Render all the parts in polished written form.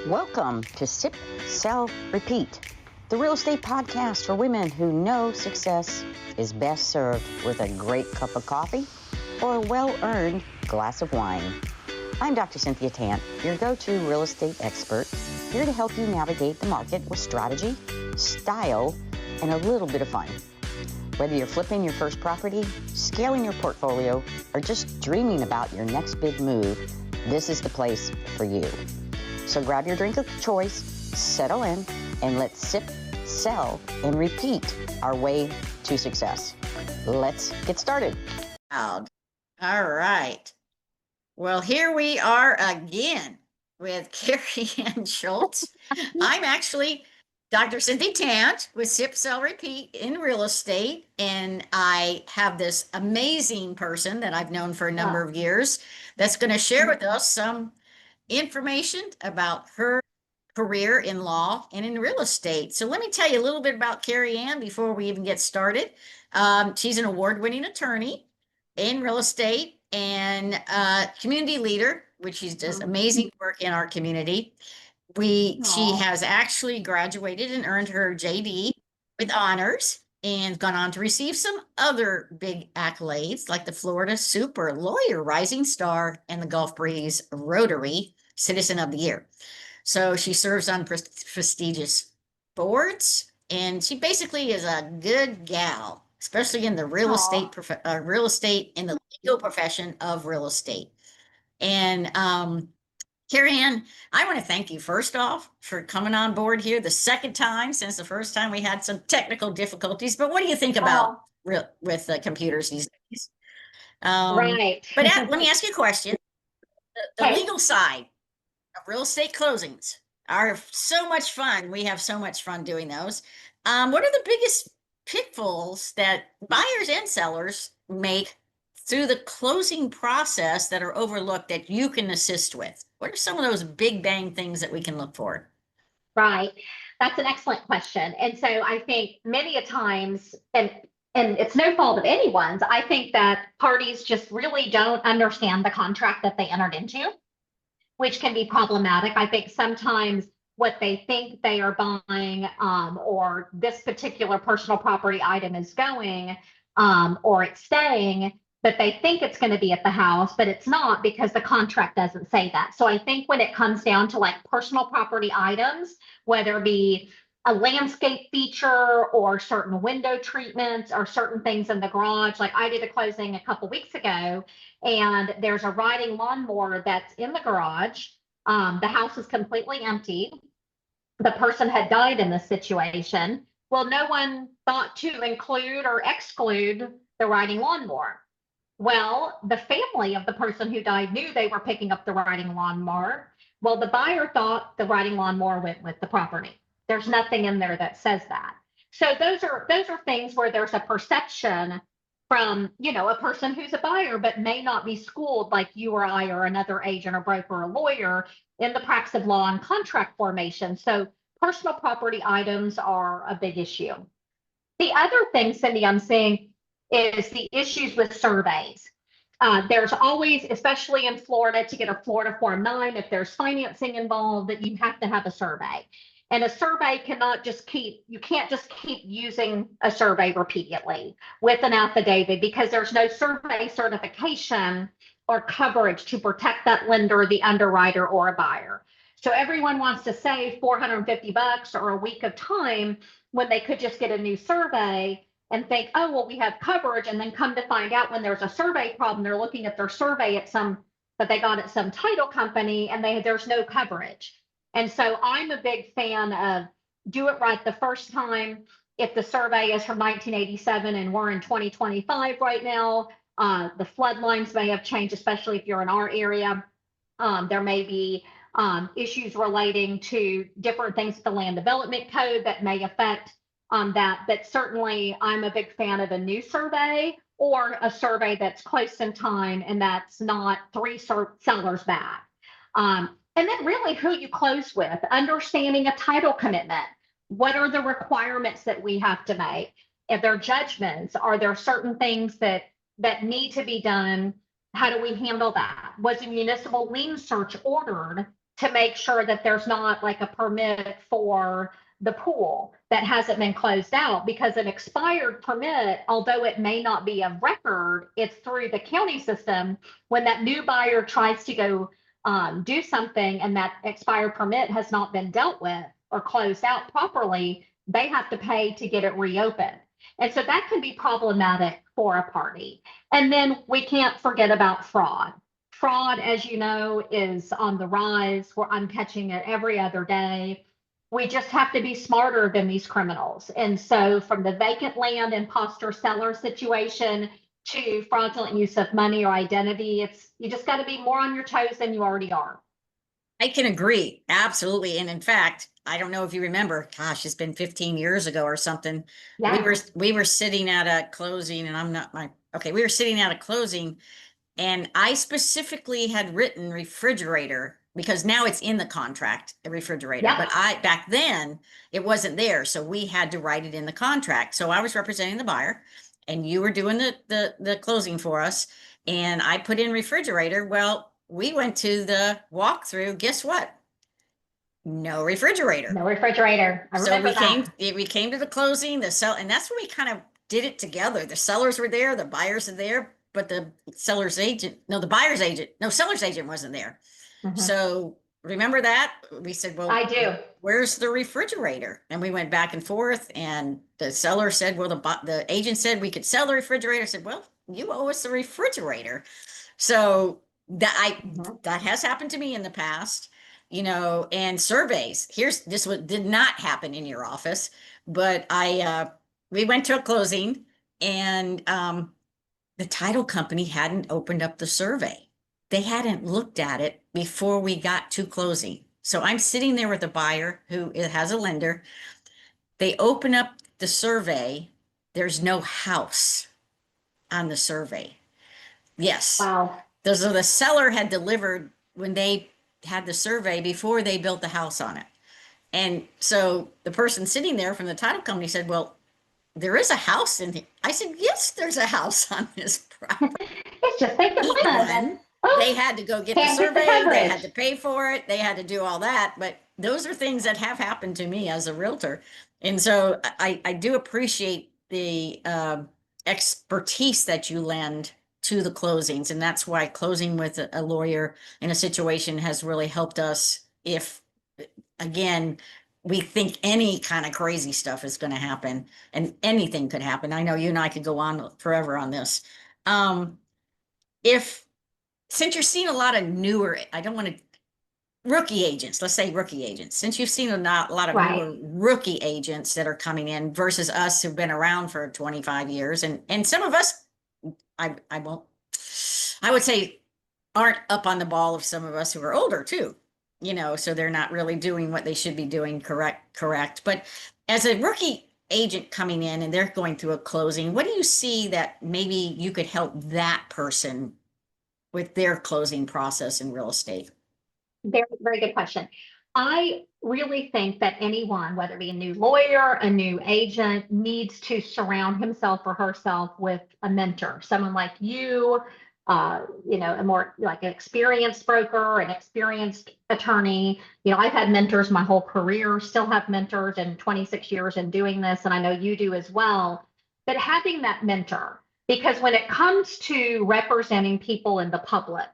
Welcome to Sip, Sell, Repeat, the real estate podcast for women who know success is best served with a great cup of coffee or a well-earned glass of wine. I'm Dr. Cynthia Tant, your go-to real estate expert, here to help you navigate the market with strategy, style, and a little bit of fun. Whether you're flipping your first property, scaling your portfolio, or just dreaming about your next big move, this is the place for you. So grab your drink of choice, settle in, and let's sip, sell, and repeat our way to success. Let's get started. All right. Well, here we are again with Kerry Anne Schultz. I'm actually Dr. Cynthia Tant with Sip, Sell, Repeat in real estate. And I have this amazing person that I've known for a number of years that's going to share with us some information about her career in law and in real estate. So let me tell you a little bit about Kerry Anne before we even get started. She's an award-winning attorney in real estate and community leader, which she does amazing work in our community. She has actually graduated and earned her JD with honors and gone on to receive some other big accolades like the Florida Super Lawyer Rising Star and the Gulf Breeze Rotary Citizen of the Year. So she serves on prestigious boards, and she basically is a good gal, especially in the real estate in the legal profession of real estate. And Kerry Anne, I want to thank you first off for coming on board here the second time since the first time we had some technical difficulties. But what do you think about with computers these days? Right. But let me ask you a question. The legal side of real estate closings are so much fun. We have so much fun doing those. What are the biggest pitfalls that buyers and sellers make through the closing process that are overlooked that you can assist with? What are some of those big bang things that we can look for? Right. That's an excellent question. And so I think many a times, and it's no fault of anyone's, I think that parties just really don't understand the contract that they entered into, which can be problematic. I think sometimes what they think they are buying, or this particular personal property item is going, or it's staying, but they think it's going to be at the house, but it's not because the contract doesn't say that. So I think when it comes down to like personal property items, whether it be a landscape feature or certain window treatments or certain things in the garage, like I did a closing a couple weeks ago, and there's a riding lawnmower that's in the garage. The house is completely empty. The person had died in this situation. Well, no one thought to include or exclude the riding lawnmower. Well, the family of the person who died knew they were picking up the riding lawnmower. Well, the buyer thought the riding lawnmower went with the property. There's nothing in there that says that. So those are things where there's a perception from, a person who's a buyer, but may not be schooled like you or I or another agent or broker or lawyer in the practice of law and contract formation. So personal property items are a big issue. The other thing, Cindy, I'm seeing is the issues with surveys. There's always, especially in Florida, to get a Florida Form 9, if there's financing involved, that you have to have a survey. And a survey you can't just keep using a survey repeatedly with an affidavit because there's no survey certification or coverage to protect that lender, the underwriter, or a buyer. So everyone wants to save $450 or a week of time when they could just get a new survey and think, oh, well, we have coverage, and then come to find out when there's a survey problem, they're looking at their survey that they got at some title company, and there's no coverage. And so I'm a big fan of do it right the first time. If the survey is from 1987 and we're in 2025 right now, the flood lines may have changed, especially if you're in our area. There may be issues relating to different things with the land development code that may affect that. But certainly I'm a big fan of a new survey or a survey that's close in time and that's not 3 sellers back. And then really who you close with, understanding a title commitment. What are the requirements that we have to make? If there are judgments, are there certain things that need to be done? How do we handle that? Was a municipal lien search ordered to make sure that there's not like a permit for the pool that hasn't been closed out, because an expired permit, although it may not be of record, it's through the county system. When that new buyer tries to go do something and that expired permit has not been dealt with or closed out properly, they have to pay to get it reopened. And so that can be problematic for a party. And then we can't forget about fraud. Fraud, as you know, is on the rise. I'm catching it every other day. We just have to be smarter than these criminals. And so from the vacant land imposter seller situation to fraudulent use of money or identity, you just got to be more on your toes than you already are. I can agree. Absolutely. And in fact, I don't know if you remember, gosh, it's been 15 years ago or something. Yeah. We were sitting at a closing, and we were sitting at a closing, and I specifically had written refrigerator because now it's in the contract, a refrigerator. Yeah. But back then it wasn't there. So we had to write it in the contract. So I was representing the buyer and you were doing the closing for us. And I put in refrigerator. Well, we went to the walkthrough. Guess what? No refrigerator. No refrigerator. I remember we came to the closing, and that's when we kind of did it together. The sellers were there, the buyers are there, but the seller's agent wasn't there. Mm-hmm. So remember that? We said, well, I do. Where's the refrigerator? And we went back and forth, and the seller said, well, the agent said we could sell the refrigerator. I said, well, you owe us the refrigerator. So that has happened to me in the past, and surveys. This did not happen in your office, but we went to a closing, and the title company hadn't opened up the survey. They hadn't looked at it before we got to closing. So I'm sitting there with a buyer who has a lender. They open up the survey. There's no house on the survey. Yes. Wow. So the seller had delivered when they had the survey before they built the house on it. And so the person sitting there from the title company said, well, there is a house in here. I said, yes, there's a house on this property. It's just like the plan. They had to go get the survey. They had to pay for it. They had to do all that. But those are things that have happened to me as a realtor. And so I do appreciate the expertise that you lend to the closings. And that's why closing with a lawyer in a situation has really helped us if, again, we think any kind of crazy stuff is going to happen, and anything could happen. I know you and I could go on forever on this. Since you're seeing a lot of newer, rookie agents, let's say rookie agents, since you've seen a lot of newer rookie agents that are coming in versus us who've been around for 25 years. And some of us, I would say aren't up on the ball of some of us who are older too. So they're not really doing what they should be doing correct. But as a rookie agent coming in and they're going through a closing, what do you see that maybe you could help that person with their closing process in real estate? Very, very good question. I really think that anyone, whether it be a new lawyer, a new agent, needs to surround himself or herself with a mentor, someone like you, a more like an experienced broker, an experienced attorney. I've had mentors my whole career, still have mentors in 26 years in doing this, and I know you do as well. But having that mentor, because when it comes to representing people in the public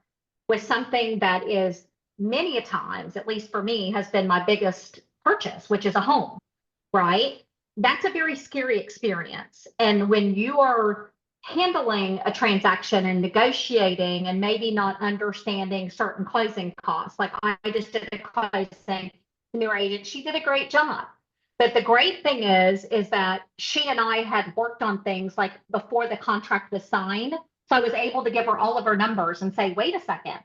with something that is many a times, at least for me, has been my biggest purchase, which is a home, right? That's a very scary experience. And when you are handling a transaction and negotiating and maybe not understanding certain closing costs, like I just did a closing, the new agent, she did a great job. But the great thing is that she and I had worked on things like before the contract was signed. So I was able to give her all of her numbers and say, wait a second,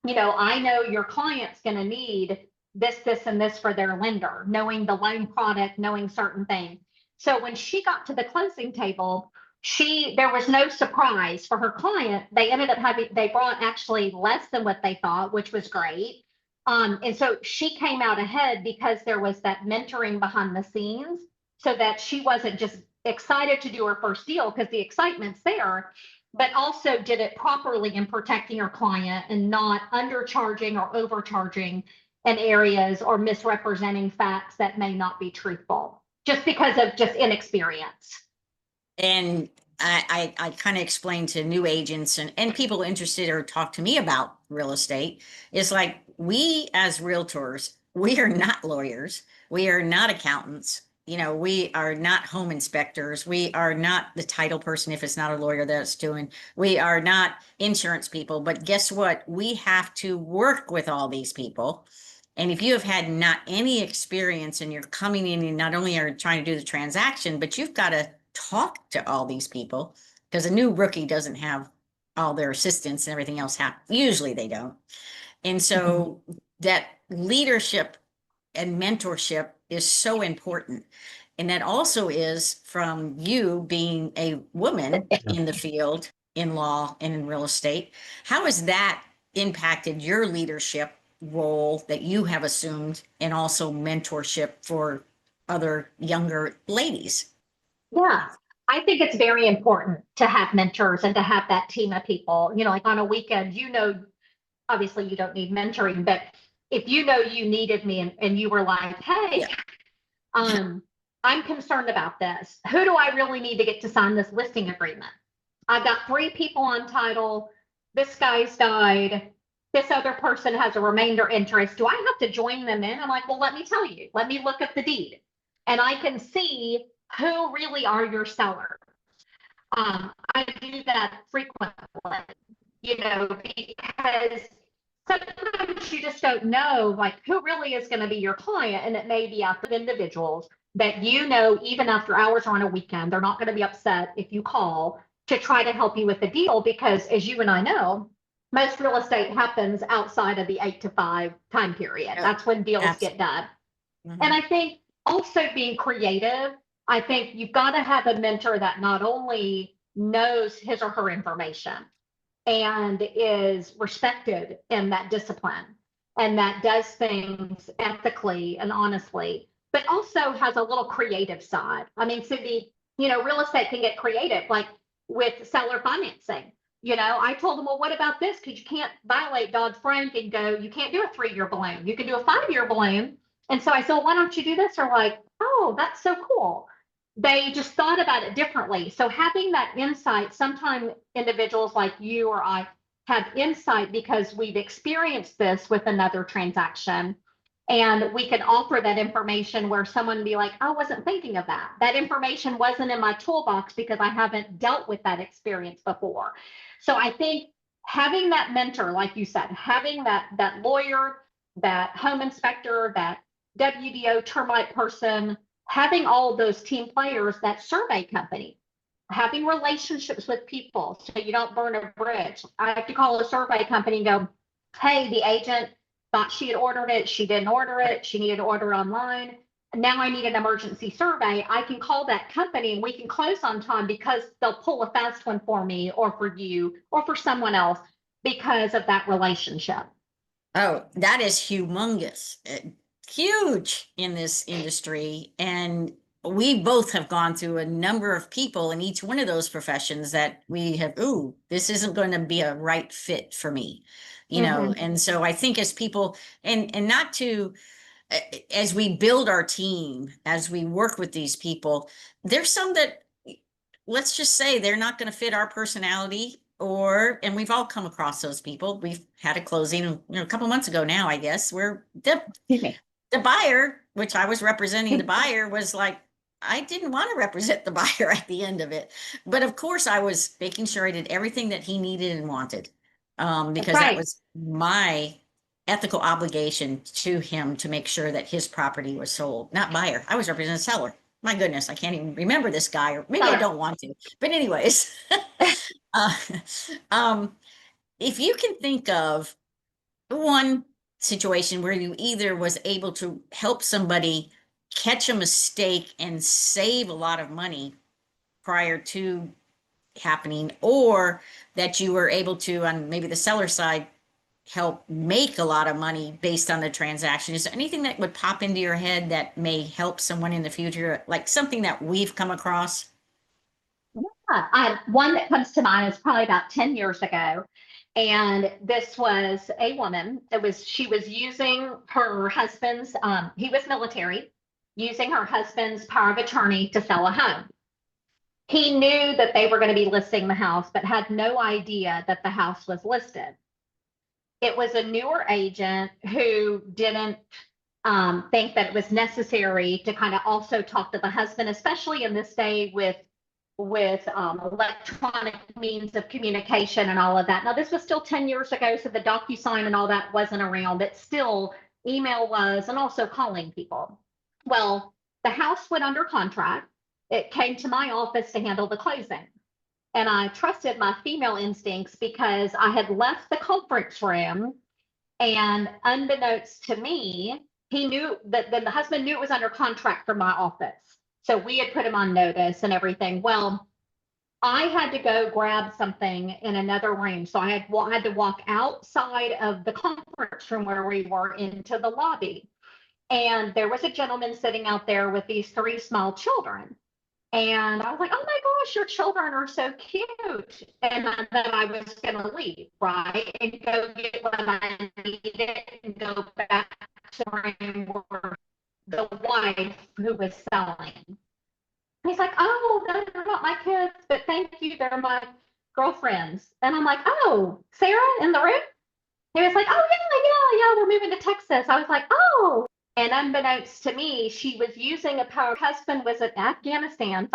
I know your client's going to need this, and this for their lender, knowing the loan product, knowing certain things. So when she got to the closing table, there was no surprise for her client. They ended up they brought actually less than what they thought, which was great. And so she came out ahead because there was that mentoring behind the scenes, so that she wasn't just excited to do her first deal because the excitement's there, but also did it properly in protecting her client and not undercharging or overcharging in areas or misrepresenting facts that may not be truthful just because of just inexperience. And I kind of explain to new agents and people interested or talk to me about real estate, is like, we as realtors, we are not lawyers. We are not accountants. You know, we are not home inspectors. We are not the title person if it's not a lawyer that's doing. We are not insurance people. But guess what? We have to work with all these people. And if you have had not any experience and you're coming in and not only are trying to do the transaction, but you've got to talk to all these people, because a new rookie doesn't have all their assistants and everything else usually they don't. And so that leadership and mentorship is so important. And that also is from you being a woman in the field, in law and in real estate. How has that impacted your leadership role that you have assumed, and also mentorship for other younger ladies? Yeah, I think it's very important to have mentors and to have that team of people. You know, like on a weekend, obviously you don't need mentoring, but if you needed me and you were like, hey, I'm concerned about this. Who do I really need to get to sign this listing agreement? I've got 3 people on title. This guy's died. This other person has a remainder interest. Do I have to join them in? I'm like, well, let me tell you. Let me look at the deed. And I can see who really are your sellers. I do that frequently, because sometimes you just don't know, like, who really is going to be your client. And it may be after individuals that, even after hours or on a weekend, they're not going to be upset if you call to try to help you with the deal, because as you and I know, most real estate happens outside of the 8 to 5 time period. That's when deals get done. And I think also being creative, I think you've got to have a mentor that not only knows his or her information and is respected in that discipline and that does things ethically and honestly, but also has a little creative side. I mean, Cindy, real estate can get creative, like with seller financing. I told them, well, what about this? Because you can't violate Dodd-Frank and go, you can't do a 3-year balloon. You can do a 5-year balloon. And so I said, well, why don't you do this? They're like, oh, that's so cool. They just thought about it differently. So having that insight, sometimes individuals like you or I have insight because we've experienced this with another transaction. And we can offer that information where someone would be like, I wasn't thinking of that. That information wasn't in my toolbox because I haven't dealt with that experience before. So I think having that mentor, like you said, having that lawyer, that home inspector, that WDO termite person, having all of those team players, that survey company, having relationships with people so you don't burn a bridge. I have to call a survey company and go, hey, the agent thought she had ordered it. She didn't order it. She needed to order online. Now I need an emergency survey. I can call that company and we can close on time because they'll pull a fast one for me or for you or for someone else because of that relationship. Oh, that is humongous, huge in this industry. And we both have gone through a number of people in each one of those professions that we have, ooh, this isn't going to be a right fit for me, And so I think as people, and not to, as we build our team, as we work with these people, there's some that, let's just say, they're not going to fit our personality, and we've all come across those people. We've had a closing a couple months ago now, I guess, where the buyer, which I was representing the buyer, was like, I didn't want to represent the buyer at the end of it. But of course I was making sure I did everything that he needed and wanted, because that was my ethical obligation to him to make sure that his property was sold, not buyer. I was representing the seller. My goodness, I can't even remember this guy, or maybe I don't want to. But anyways, if you can think of one situation where you either was able to help somebody catch a mistake and save a lot of money prior to happening, or that you were able to, on maybe the seller side, help make a lot of money based on the transaction, is there anything that would pop into your head that may help someone in the future, like something that we've come across? Yeah, one that comes to mind is probably about 10 years ago. And this was a woman. She was using her husband's, he was military, using her husband's power of attorney to sell a home. He knew that they were going to be listing the house, but had no idea that the house was listed. It was a newer agent who didn't think that it was necessary to kind of also talk to the husband, especially in this day with electronic means of communication and all of that. Now, this was still 10 years ago, so the DocuSign and all that wasn't around, but still email was, and also calling people. Well, the house went under contract. It came to my office to handle the closing. And I trusted my female instincts because I had left the conference room, and unbeknownst to me, he knew that the husband knew it was under contract for my office. So we had put him on notice and everything. Well, I had to go grab something in another room. So I had to walk outside of the conference room where we were into the lobby. And there was a gentleman sitting out there with these 3 small children. And I was like, oh my gosh, your children are so cute. And then I was going to leave, right? And go get what I needed and go back to the room where the wife who was selling. He's like, oh, they're not my kids, but thank you, they're my girlfriends. And I'm like, oh, Sarah in the room? He was like, oh, yeah, we're moving to Texas. I was like, oh. And unbeknownst to me, she was using her husband was in Afghanistan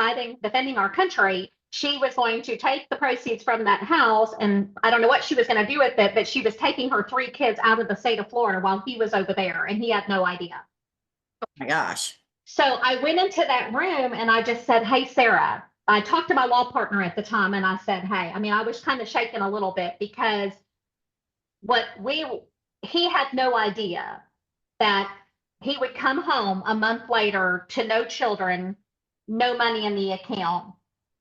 defending our country. She was going to take the proceeds from that house, and I don't know what she was going to do with it, but she was taking her 3 kids out of the state of Florida while he was over there, and he had no idea. Oh my gosh. So I went into that room and I just said, hey, Sarah, I talked to my law partner at the time and I said, hey, I was kind of shaking a little bit because he had no idea that he would come home a month later to no children, no money in the account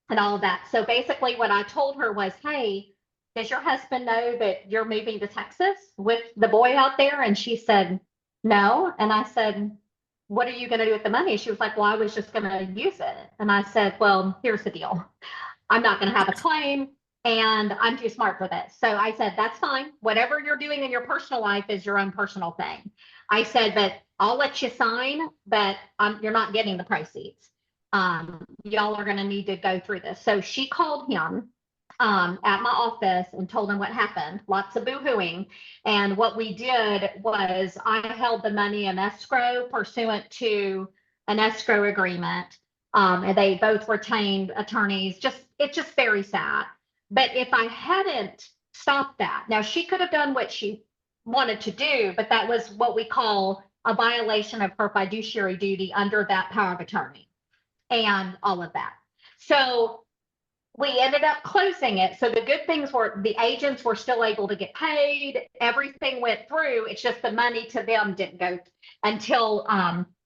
and all of that. So basically what I told her was, hey, does your husband know that you're moving to Texas with the boy out there? And she said, no. And I said, what are you going to do with the money? She was like, well, I was just going to use it. And I said, well, here's the deal. I'm not going to have a claim and I'm too smart for this. So I said, that's fine. Whatever you're doing in your personal life is your own personal thing. I said, but I'll let you sign, but you're not getting the proceeds. Y'all are going to need to go through this. So she called him at my office and told him what happened. Lots of boo-hooing. And what we did was I held the money in escrow pursuant to an escrow agreement. And they both retained attorneys. It's just very sad. But if I hadn't stopped that, now she could have done what she wanted to do, but that was what we call a violation of her fiduciary duty under that power of attorney and all of that. So we ended up closing it. So the good things were the agents were still able to get paid. Everything went through. It's just the money to them didn't go until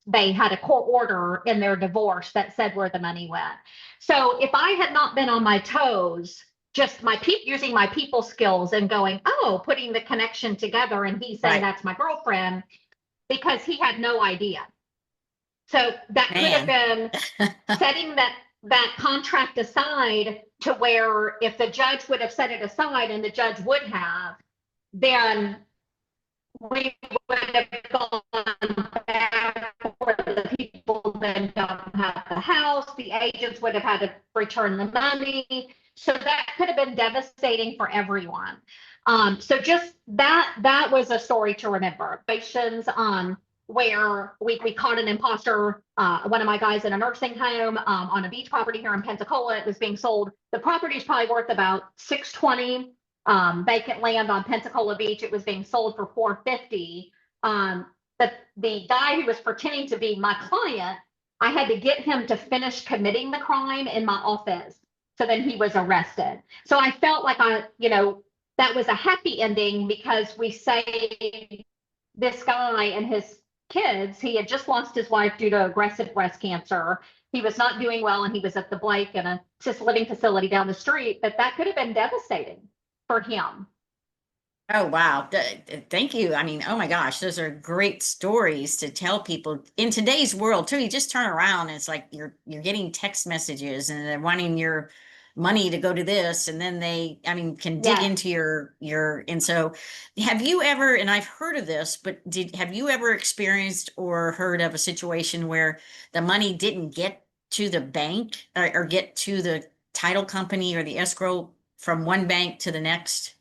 they had a court order in their divorce that said where the money went. So if I had not been on my toes, just using my people skills and going, oh, putting the connection together, and he saying that's my girlfriend, because he had no idea. So that could have been setting that contract aside to where if the judge would have set it aside, and the judge would have, then we would have gone back where the people then don't have the house. The agents would have had to return the money. So that could have been devastating for everyone. So just that was a story to remember. Patients where we caught an imposter, one of my guys in a nursing home on a beach property here in Pensacola. It was being sold. The property is probably worth about $620, vacant land on Pensacola Beach. It was being sold for $450. But the guy who was pretending to be my client, I had to get him to finish committing the crime in my office. So then he was arrested. So I felt like that was a happy ending because we saved this guy and his kids. He had just lost his wife due to aggressive breast cancer. He was not doing well, and he was at the Blake in a assisted living facility down the street, but that could have been devastating for him. Oh, wow. Thank you. Oh my gosh, those are great stories to tell people in today's world too. You just turn around and it's like you're getting text messages and they're wanting your money to go to this, and then they, I mean, can dig Yes. into and so have you ever, and I've heard of this, but have you ever experienced or heard of a situation where the money didn't get to the bank or get to the title company or the escrow from one bank to the next?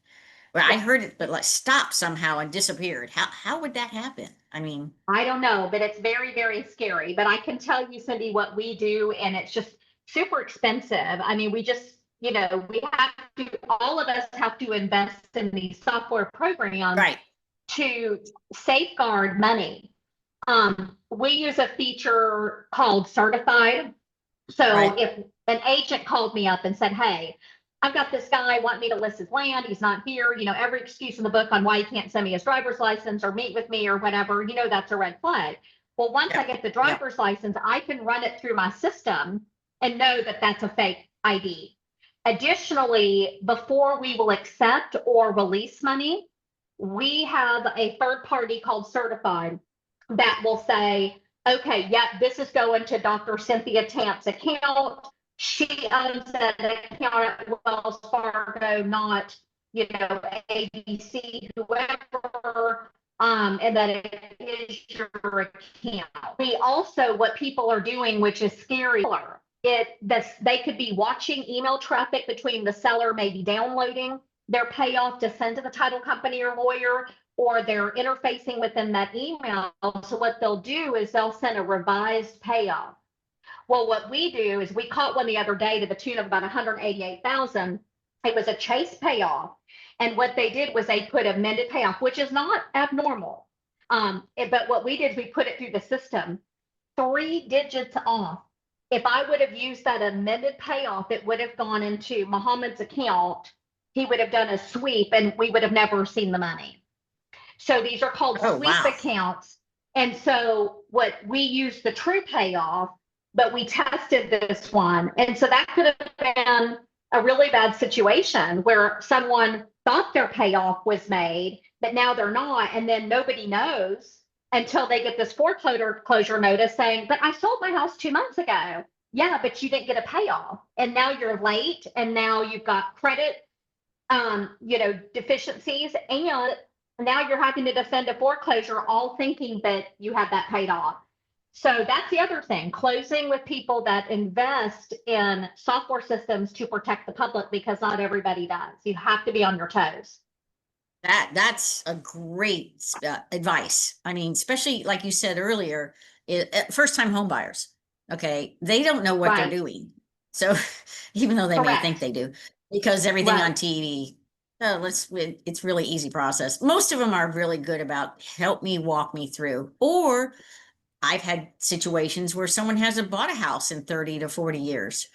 Well, I Yeah. heard it, but like stopped somehow and disappeared. How would that happen? I mean, I don't know, but it's very, very scary. But I can tell you, Cindy, what we do, and it's just super expensive. I mean, we just, we have to, all of us have to invest in these software programs right. to safeguard money. We use a feature called certified. So Right. if an agent called me up and said, hey, I've got this guy want me to list his land, he's not here, every excuse in the book on why he can't send me his driver's license or meet with me or whatever, that's a red flag. Well, once I Yep. get the driver's license, I can run it through my system and know that that's a fake ID. Additionally, before we will accept or release money, we have a third party called certified that will say, okay, yeah, this is going to Dr. Cynthia Tant's account. She owns that account at Wells Fargo, not, ABC, whoever, and that it is your account. We also, what people are doing, which is scary, they could be watching email traffic between the seller, maybe downloading their payoff to send to the title company or lawyer, or they're interfacing within that email. So what they'll do is they'll send a revised payoff. Well, what we do is we caught one the other day to the tune of about 188,000. It was a Chase payoff. And what they did was they put amended payoff, which is not abnormal. But what we did is we put it through the system, 3 digits off. If I would have used that amended payoff, it would have gone into Muhammad's account. He would have done a sweep and we would have never seen the money. So these are called sweep accounts. And so what we use the true payoff, but we tested this one. And so that could have been a really bad situation where someone thought their payoff was made, but now they're not. And then nobody knows until they get this foreclosure notice saying, but I sold my house 2 months ago. Yeah, but you didn't get a payoff. And now you're late. And now you've got credit, deficiencies. And now you're having to defend a foreclosure, all thinking that you have that paid off. So that's the other thing, closing with people that invest in software systems to protect the public, because not everybody does. You have to be on your toes. That's a great advice. I mean, especially like you said earlier, first-time home buyers. Okay, they don't know what they're doing. So even though they may think they do, because everything on TV, it's really easy process. Most of them are really good about help me walk me through. Or I've had situations where someone hasn't bought a house in 30 to 40 years.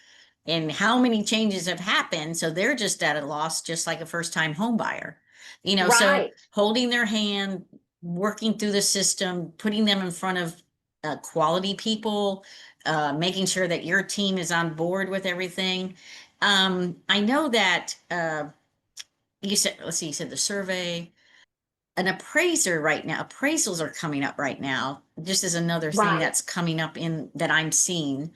And how many changes have happened? So they're just at a loss, just like a first-time home buyer. So holding their hand, working through the system, putting them in front of quality people, making sure that your team is on board with everything. I know that you said, you said the survey, an appraiser right now, appraisals are coming up right now, just as another thing that's coming up in that I'm seeing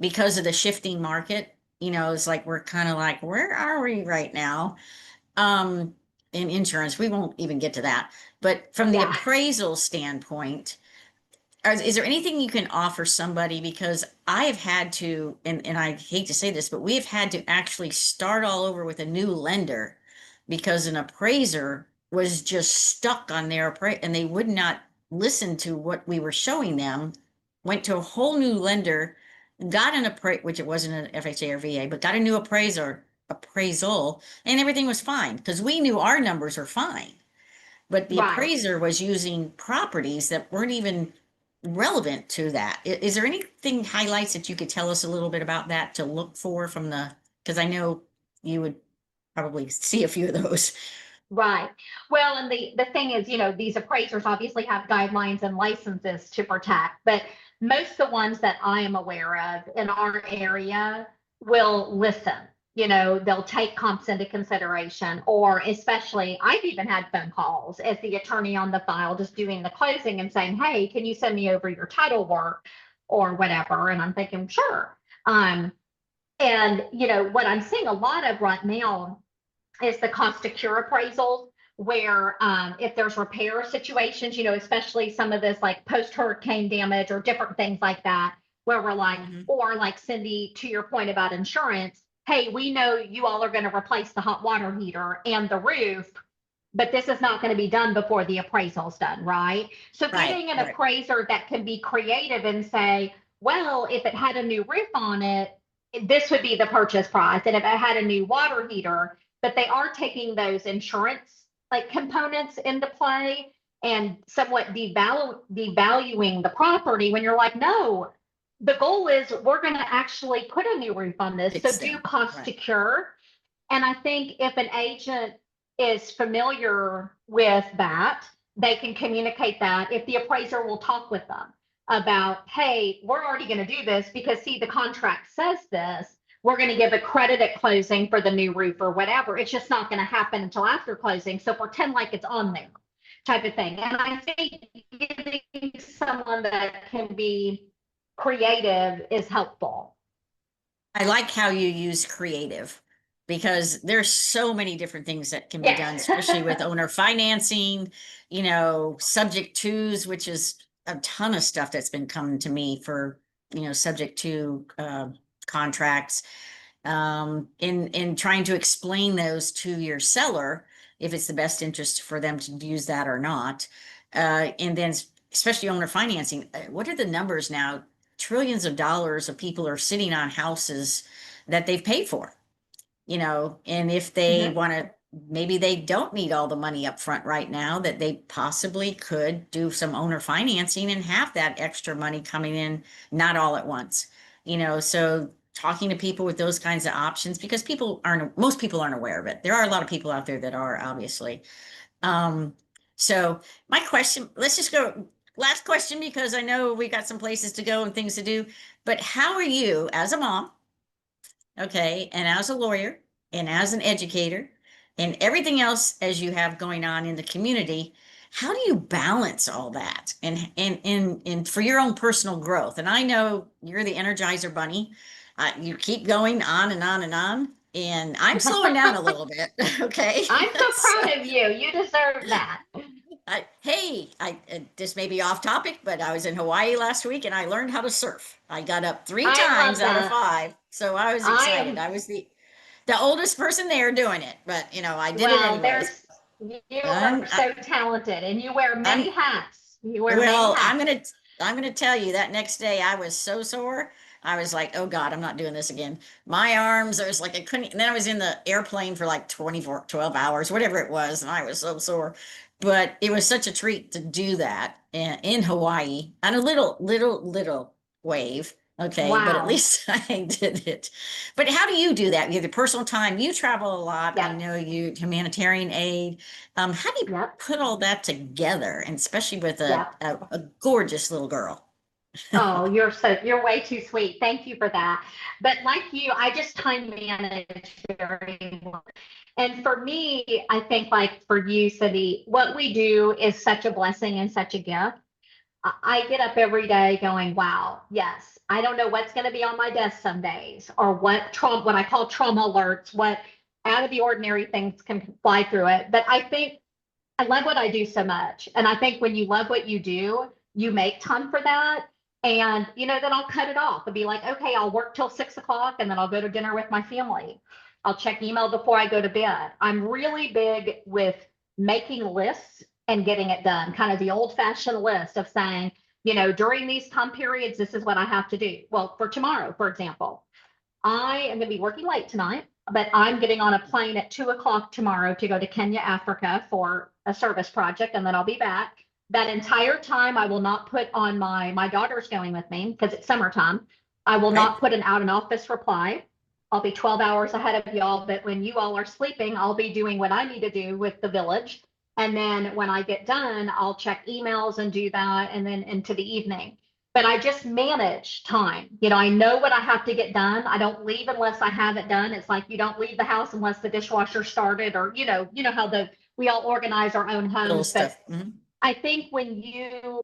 because of the shifting market. It's like we're kind of like, where are we right now? In insurance, we won't even get to that. But from the appraisal standpoint, is there anything you can offer somebody? Because I have had to, and I hate to say this, but we have had to actually start all over with a new lender because an appraiser was just stuck on their appraisal and they would not listen to what we were showing them, went to a whole new lender, got an appraisal, which it wasn't an FHA or VA, but got a new appraisal, and everything was fine because we knew our numbers were fine. But the appraiser was using properties that weren't even relevant to that. Is there anything highlights that you could tell us a little bit about that to look for from because I know you would probably see a few of those. Right. Well, and the thing is, these appraisers obviously have guidelines and licenses to protect, but most of the ones that I am aware of in our area will listen. They'll take comps into consideration, or especially I've even had phone calls as the attorney on the file, just doing the closing and saying, hey, can you send me over your title work or whatever? And I'm thinking, sure. And, what I'm seeing a lot of right now is the cost to cure appraisals, where if there's repair situations, especially some of this like post-hurricane damage or different things like that, where we're like, or like Cindy, to your point about insurance, hey, we know you all are going to replace the hot water heater and the roof, but this is not going to be done before the appraisal's done, right? So getting an appraiser that can be creative and say, well, if it had a new roof on it, this would be the purchase price. And if it had a new water heater, but they are taking those insurance like components into play and somewhat devaluing the property, when you're like, no, the goal is we're going to actually put a new roof on this. So do cost to cure. And I think if an agent is familiar with that, they can communicate that. If the appraiser will talk with them about, hey, we're already going to do this because, see, the contract says this. We're going to give a credit at closing for the new roof or whatever. It's just not going to happen until after closing. So pretend like it's on there, type of thing. And I think getting someone that can be creative is helpful. I like how you use creative, because there's so many different things that can be done, especially with owner financing, subject twos, which is a ton of stuff that's been coming to me for, subject to contracts, in trying to explain those to your seller, if it's the best interest for them to use that or not. And then especially owner financing, what are the numbers now? Trillions of dollars of people are sitting on houses that they've paid for, and if they want to, maybe they don't need all the money up front right now, that they possibly could do some owner financing and have that extra money coming in, not all at once, so talking to people with those kinds of options, because most people aren't aware of it. There are a lot of people out there that are, obviously. So my question, let's just go last question, because I know we got some places to go and things to do, but how are you as a mom, okay, and as a lawyer and as an educator and everything else as you have going on in the community, how do you balance all that and for your own personal growth? And I know you're the Energizer Bunny. You keep going on and on and on, and I'm slowing down a little bit. Okay. I'm so proud of you. You deserve that. This may be off topic, but I was in Hawaii last week and I learned how to surf. I got up 3 times out of 5. So I was excited. I was the oldest person there doing it, but I did it anyways. You are so talented, and you wear many hats. I'm gonna tell you that next day I was so sore. I was like, oh God, I'm not doing this again. My arms, I was like, I couldn't. And then I was in the airplane for like 12 hours, whatever it was. And I was so sore, but it was such a treat to do that in Hawaii on a little wave. Okay. Wow. But at least I did it. But how do you do that? You have the personal time, you travel a lot. I know you humanitarian aid. How do you put all that together? And especially with a gorgeous little girl. Oh, you're way too sweet. Thank you for that. But like you, I just time manage very well. And for me, I think like for you, Cindy, what we do is such a blessing and such a gift. I get up every day going, wow, yes, I don't know what's going to be on my desk some days, or what I call trauma alerts, what out of the ordinary things can fly through it. But I think I love what I do so much. And I think when you love what you do, you make time for that. And, then I'll cut it off and be like, okay, I'll work till 6 o'clock and then I'll go to dinner with my family. I'll check email before I go to bed. I'm really big with making lists and getting it done, kind of the old fashioned list of saying, during these time periods, this is what I have to do. Well, for tomorrow, for example, I am going to be working late tonight, but I'm getting on a plane at 2 o'clock tomorrow to go to Kenya, Africa for a service project, and then I'll be back. That entire time, I will not put on my daughter's going with me because it's summertime. I will not put an out of office reply. I'll be 12 hours ahead of y'all, but when you all are sleeping, I'll be doing what I need to do with the village. And then when I get done, I'll check emails and do that, and then into the evening. But I just manage time. I know what I have to get done. I don't leave unless I have it done. It's like you don't leave the house unless the dishwasher started, or how we all organize our own homes. But I think when you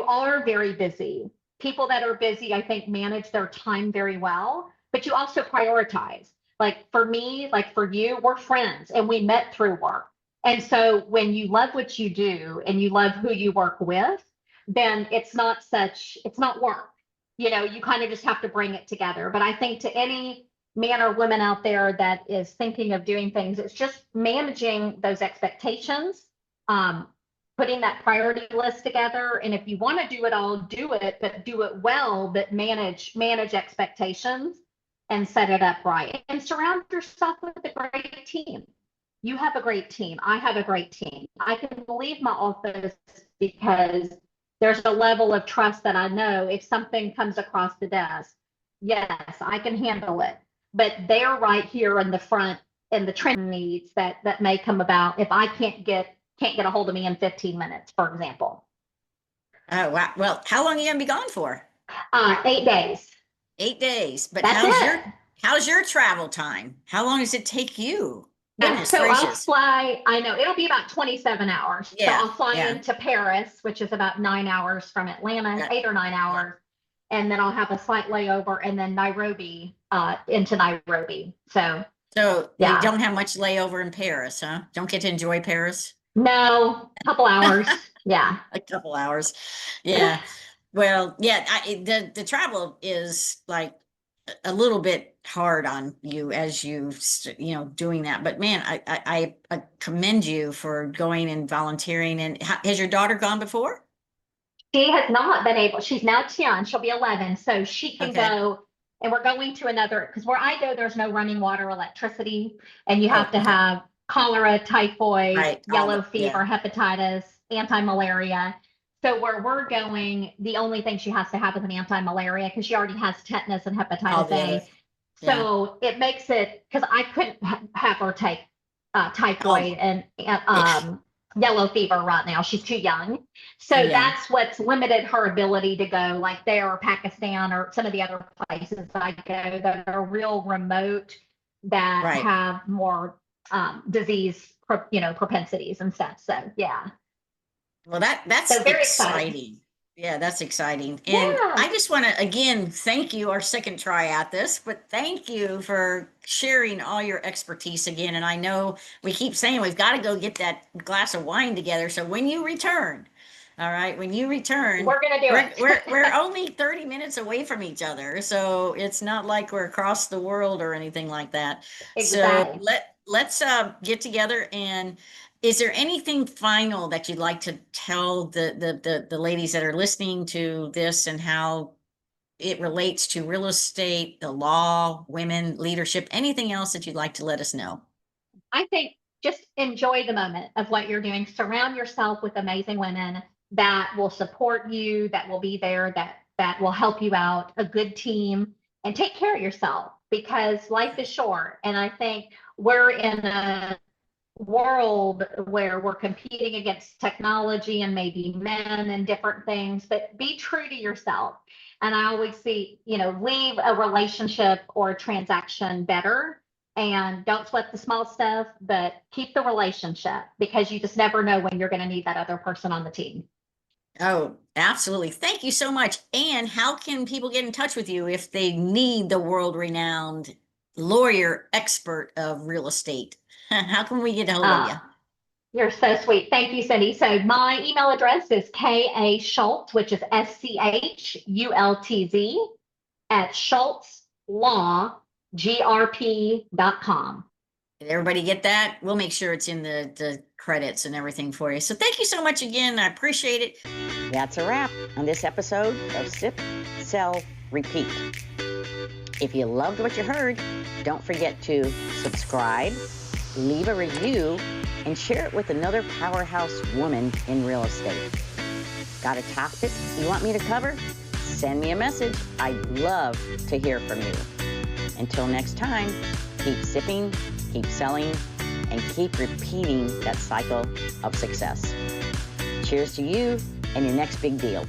are very busy, people that are busy, I think, manage their time very well. but you also prioritize. Like for me, like for you, we're friends and we met through work. And so when you love what you do and you love who you work with, then it's not work. You kind of just have to bring it together. But I think to any man or woman out there that is thinking of doing things, it's just managing those expectations, putting that priority list together. And if you want to do it all, do it, but do it well, but manage expectations and set it up right. And surround yourself with a great team. You have a great team. I have a great team. I can leave my office because there's a level of trust that I know if something comes across the desk, yes, I can handle it. But they're right here in the front in the training needs that may come about if I can't get a hold of me in 15 minutes, for example. Oh, wow. Well, how long are you gonna be gone for? 8 days. 8 days. But That's how's your travel time? How long does it take you? Goodness so gracious. I'll fly, I know it'll be about 27 hours. Yeah, So I'll fly into Paris, which is about 9 hours from Atlanta, 8 or 9 hours. And then I'll have a slight layover and then Nairobi, into Nairobi. So you don't have much layover in Paris, huh? Don't get to enjoy Paris? No, a couple hours. Yeah. A couple hours. Yeah. Well, yeah, the travel is like a little bit hard on you as doing that. But man, I commend you for going and volunteering. And has your daughter gone before? She has not been able. She's now 10. She'll be 11. So she can go. And we're going to another, because where I go, there's no running water, electricity, and you have to have cholera, typhoid, yellow fever, hepatitis, anti-malaria. So where we're going, the only thing she has to have is an anti-malaria because she already has tetanus and hepatitis A. So it makes it, because I couldn't have her take typhoid and yellow fever right now. She's too young. So that's what's limited her ability to go like there or Pakistan or some of the other places I go that are real remote that have more disease, propensities and stuff. So, yeah. Well, that's so very exciting. Yeah, that's exciting. And I just want to, again, thank you, our second try at this, but thank you for sharing all your expertise again. And I know we keep saying we've got to go get that glass of wine together. So when you return, all right, when you return, we're going to do it. we're only 30 minutes away from each other. So it's not like we're across the world or anything like that. Exactly. So let's get together. And is there anything final that you'd like to tell the ladies that are listening to this and how it relates to real estate, the law, women, leadership, anything else that you'd like to let us know? I think just enjoy the moment of what you're doing. Surround yourself with amazing women that will support you, that will be there, that will help you out, a good team, and take care of yourself because life is short. And I think we're in a world where we're competing against technology and maybe men and different things, but be true to yourself. And I always see, leave a relationship or a transaction better and don't sweat the small stuff, but keep the relationship because you just never know when you're going to need that other person on the team. Oh, absolutely. Thank you so much. And how can people get in touch with you if they need the world-renowned lawyer expert of real estate? How can we get a hold of you? You're so sweet. Thank you, Cindy. So my email address is K.A. Schultz, which is SCHULTZ at SchultzLawGRP.com. Did everybody get that? We'll make sure it's in the credits and everything for you. So thank you so much again. I appreciate it. That's a wrap on this episode of Sip, Sell, Repeat. If you loved what you heard, don't forget to subscribe, leave a review, and share it with another powerhouse woman in real estate. Got a topic you want me to cover? Send me a message. I'd love to hear from you. Until next time, keep sipping, keep selling, and keep repeating that cycle of success. Cheers to you and your next big deal.